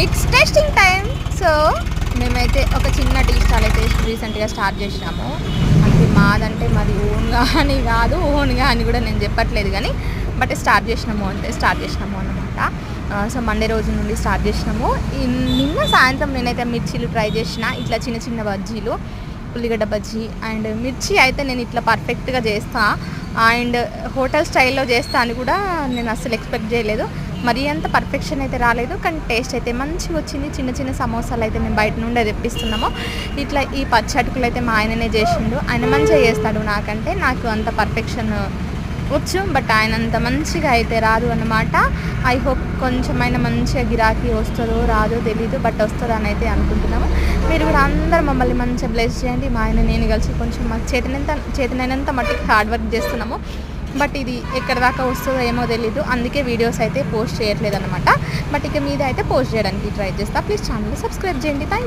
It's testing time. So మేమైతే ఒక చిన్న టీ స్టాల్ అయితే రీసెంట్గా స్టార్ట్ చేసినాము. అంటే మాది ఓన్గా అని కాదు, ఓన్గా అని కూడా నేను చెప్పట్లేదు కానీ బట్ స్టార్ట్ చేసినాము అన్నమాట. సో మండే రోజు నుండి స్టార్ట్ చేసినాము. నిన్న సాయంత్రం నేనైతే మిర్చీలు ట్రై చేసిన, ఇట్లా చిన్న చిన్న బజ్జీలు, ఉల్లిగడ్డ బజ్జీ అండ్ మిర్చి అయితే నేను ఇట్లా పర్ఫెక్ట్గా చేస్తా అండ్ హోటల్ స్టైల్లో చేస్తా అని కూడా నేను అస్సలు ఎక్స్పెక్ట్ చేయలేదు. మరీ అంత పర్ఫెక్షన్ అయితే రాలేదు, కానీ టేస్ట్ అయితే మంచిగా వచ్చింది. చిన్న చిన్న సమోసాలు అయితే మేము బయట నుండి తెప్పిస్తున్నాము. ఇట్లా ఈ పచ్చటుకులు అయితే మా ఆయననే చేసిండు. ఆయన మంచిగా చేస్తాడు, నాకు అంత పర్ఫెక్షన్ వచ్చు, బట్ ఆయన అంత మంచిగా అయితే రాదు అన్నమాట. ఐ హోప్ కొంచెమైనా మంచిగా గిరాకీ వస్తుందో రాదో తెలీదు, బట్ వస్తుందని అయితే అనుకుంటున్నాము. మీరు కూడా అందరూ మమ్మల్ని మంచిగా బ్లెస్ చేయండి. మా ఆయన నేను కలిసి కొంచెం మాకు చేతనైనంత మట్టికి హార్డ్ వర్క్ చేస్తున్నాము. బట్ ఇది ఎక్కడి దాకా వస్తుందో ఏమో తెలీదు, అందుకే వీడియోస్ అయితే పోస్ట్ చేయట్లేదు అనమాట. బట్ ఇక మీద అయితే పోస్ట్ చేయడానికి ట్రై చేస్తా. ప్లీజ్ ఛానల్ సబ్స్క్రైబ్ చేయండి. Thank you.